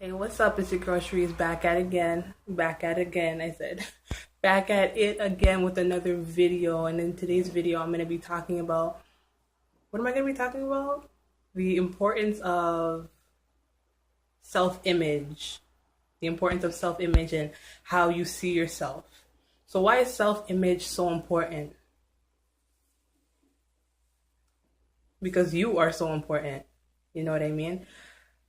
Hey, what's up? It's your groceries back at again. Back at again, I said. Back at it again with another video. And in today's video, I'm going to be talking about what am I going to be talking about? The importance of self-image. The importance of self-image and how you see yourself. So, why is self-image so important? Because you are so important. You know what I mean?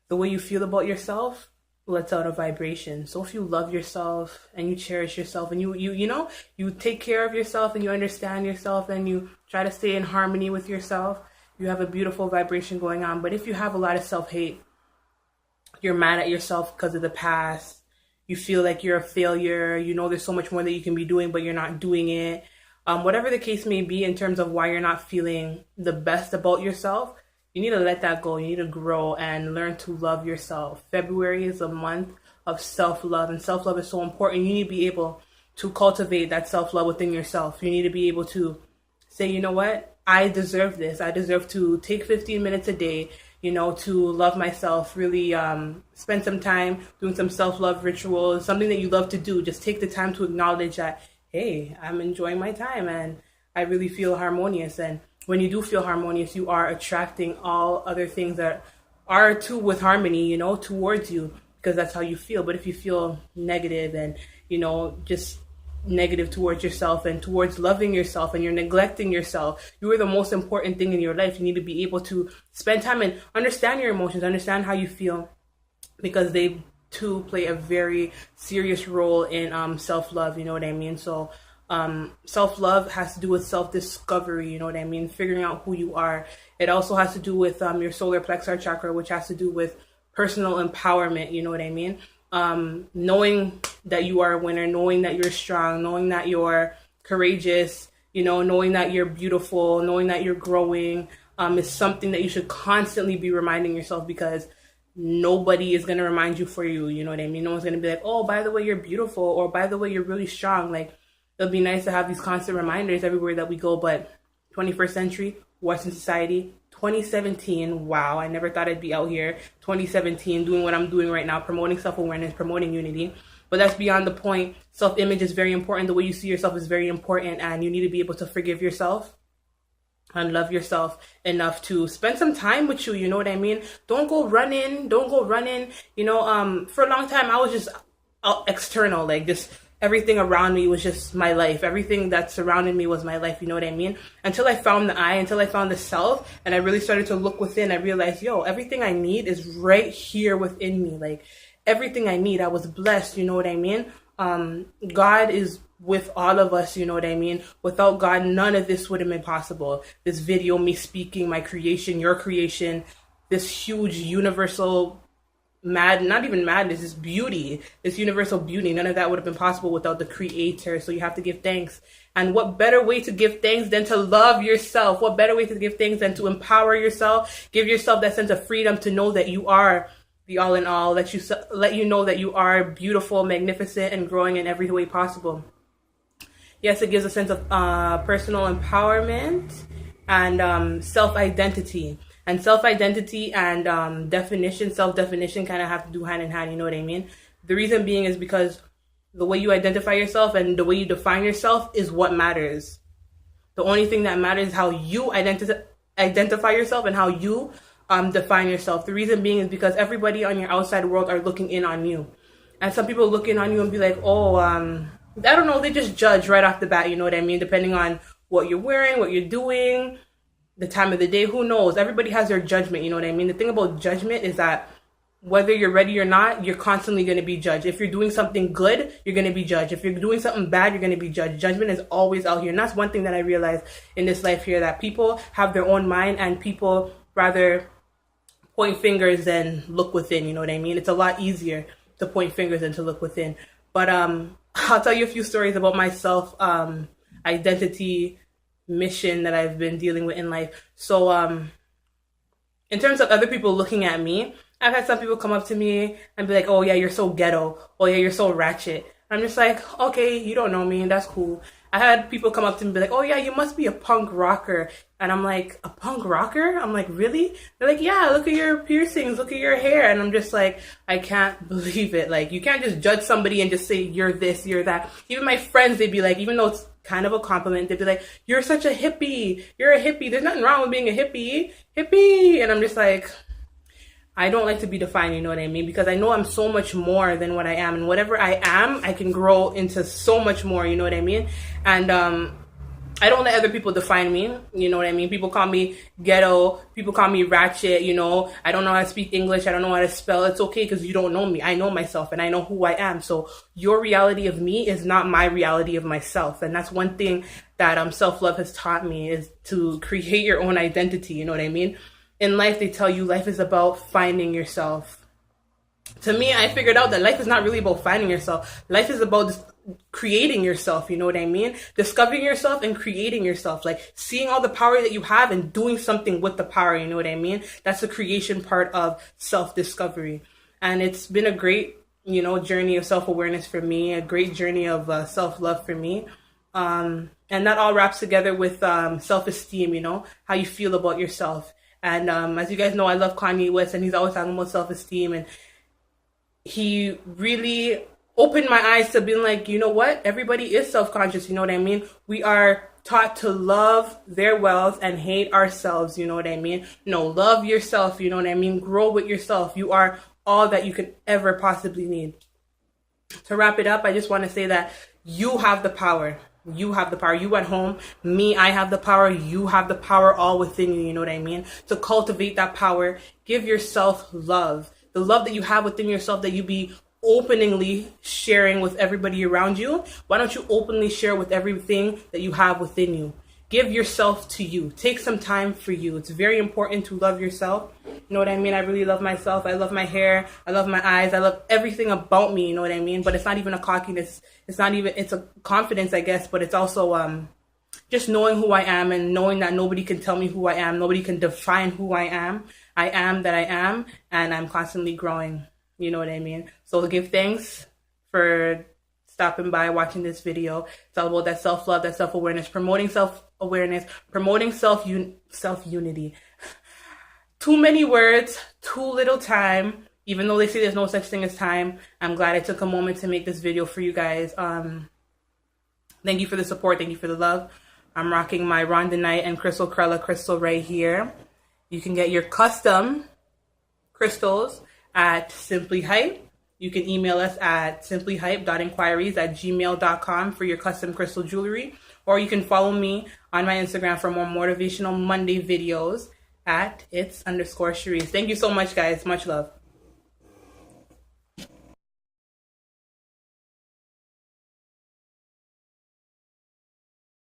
The way you feel about yourself lets out a vibration. So if you love yourself and you cherish yourself and you take care of yourself and you understand yourself and you try to stay in harmony with yourself, you have a beautiful vibration going on. But if you have a lot of self-hate, you're mad at yourself because of the past, you feel like you're a failure, you know there's so much more that you can be doing but you're not doing it. Whatever the case may be in terms of why you're not feeling the best about yourself, you need to let that go. You need to grow and learn to love yourself. February is a month of self-love, and self-love is so important. You need to be able to cultivate that self-love within yourself. You need to be able to say, you know what? I deserve this. I deserve to take 15 minutes a day, to love myself, really spend some time doing some self-love rituals, something that you love to do. Just take the time to acknowledge that, hey, I'm enjoying my time and I really feel harmonious. And when you do feel harmonious, you are attracting all other things that are too with harmony, towards you, because that's how you feel. But if you feel negative and, just negative towards yourself and towards loving yourself and you're neglecting yourself, you are the most important thing in your life. You need to be able to spend time and understand your emotions, understand how you feel, because they too play a very serious role in self-love, you know what I mean? So self-love has to do with self-discovery, you know what I mean? Figuring out who you are. It also has to do with your solar plexus chakra, which has to do with personal empowerment, you know what I mean? Knowing that you are a winner, knowing that you're strong, knowing that you're courageous, knowing that you're beautiful, knowing that you're growing, is something that you should constantly be reminding yourself, because nobody is going to remind you for you, you know what I mean? No one's going to be like, oh, by the way, you're beautiful, or by the way, you're really strong. Like, it'll be nice to have these constant reminders everywhere that we go, but 21st century, Western society, 2017, wow, I never thought I'd be out here, 2017, doing what I'm doing right now, promoting self-awareness, promoting unity. But that's beyond the point. Self-image is very important. The way you see yourself is very important, and you need to be able to forgive yourself and love yourself enough to spend some time with you, you know what I mean? Don't go running. For a long time, I was just external, like just everything around me was just my life. Everything that surrounded me was my life, you know what I mean? Until I found the I, until I found the self, and I really started to look within, I realized, everything I need is right here within me. Like, everything I need, I was blessed, you know what I mean? God is with all of us, you know what I mean? Without God, none of this would have been possible. This video, me speaking, my creation, your creation, this huge universal not even madness, this beauty, this universal beauty, none of that would have been possible without the creator. So you have to give thanks. And what better way to give thanks than to love yourself? What better way to give thanks than to empower yourself? Give yourself that sense of freedom to know that you are the all in all, let you know that you are beautiful, magnificent, and growing in every way possible. Yes, it gives a sense of personal empowerment and self-identity. And self-identity and self-definition kind of have to do hand in hand, you know what I mean? The reason being is because the way you identify yourself and the way you define yourself is what matters. The only thing that matters is how you identify yourself and how you define yourself. The reason being is because everybody on your outside world are looking in on you. And some people look in on you and be like, I don't know, they just judge right off the bat, you know what I mean? Depending on what you're wearing, what you're doing, the time of the day, who knows? Everybody has their judgment, you know what I mean? The thing about judgment is that whether you're ready or not, you're constantly going to be judged. If you're doing something good, you're going to be judged. If you're doing something bad, you're going to be judged. Judgment is always out here. And that's one thing that I realized in this life here, that people have their own mind and people rather point fingers than look within, you know what I mean? It's a lot easier to point fingers than to look within. But I'll tell you a few stories about myself, identity, mission that I've been dealing with in life. So in terms of other people looking at me, I've had some people come up to me and be like, oh yeah, you're so ghetto. Oh yeah, you're so ratchet. I'm just like, okay, you don't know me, and that's cool. I had people come up to me and be like, oh yeah, you must be a punk rocker. And I'm like, a punk rocker? I'm like, really? They're like, yeah, look at your piercings, look at your hair. And I'm just like, I can't believe it. Like, you can't just judge somebody and just say, you're this, you're that. Even my friends, they'd be like, even though it's kind of a compliment, they'd be like, you're such a hippie. You're a hippie. There's nothing wrong with being a hippie. Hippie. And I'm just like, I don't like to be defined, you know what I mean? Because I know I'm so much more than what I am. And whatever I am, I can grow into so much more, you know what I mean? And I don't let other people define me, you know what I mean? People call me ghetto, people call me ratchet, you know? I don't know how to speak English, I don't know how to spell. It's okay because you don't know me. I know myself and I know who I am. So your reality of me is not my reality of myself. And that's one thing that self-love has taught me, is to create your own identity, you know what I mean? In life, they tell you life is about finding yourself. To me, I figured out that life is not really about finding yourself. Life is about just creating yourself, you know what I mean? Discovering yourself and creating yourself. Like seeing all the power that you have and doing something with the power, you know what I mean? That's the creation part of self-discovery. And it's been a great, you know, journey of self-awareness for me, a great journey of self-love for me. And that all wraps together with self-esteem, you know, how you feel about yourself. And as you guys know, I love Kanye West, and he's always talking about self-esteem. And he really opened my eyes to being like, you know what? Everybody is self-conscious, you know what I mean? We are taught to love their wealth and hate ourselves, you know what I mean? No, love yourself, you know what I mean? Grow with yourself. You are all that you could ever possibly need. To wrap it up, I just want to say that you have the power. You have the power. You at home, me, I have the power. You have the power all within you, you know what I mean? To cultivate that power, give yourself love. The love that you have within yourself, that you be openly sharing with everybody around you. Why don't you openly share with everything that you have within you? Give yourself to you. Take some time for you. It's very important to love yourself. You know what I mean? I really love myself. I love my hair. I love my eyes. I love everything about me. You know what I mean? But it's not even a cockiness. It's a confidence, I guess. But it's also just knowing who I am and knowing that nobody can tell me who I am. Nobody can define who I am. I am that I am. And I'm constantly growing. You know what I mean? So give thanks for stopping by, watching this video. It's all about that self-love, that self-awareness, promoting self-awareness, promoting self-unity. Too many words, too little time. Even though they say there's no such thing as time, I'm glad I took a moment to make this video for you guys. Thank you for the support. Thank you for the love. I'm rocking my Rondinite and Crystal Krella crystal right here. You can get your custom crystals at Simply Hype. You can email us at simplyhype.inquiries@gmail.com for your custom crystal jewelry. Or you can follow me on my Instagram for more Motivational Monday videos at its_Cherise. Thank you so much, guys. Much love.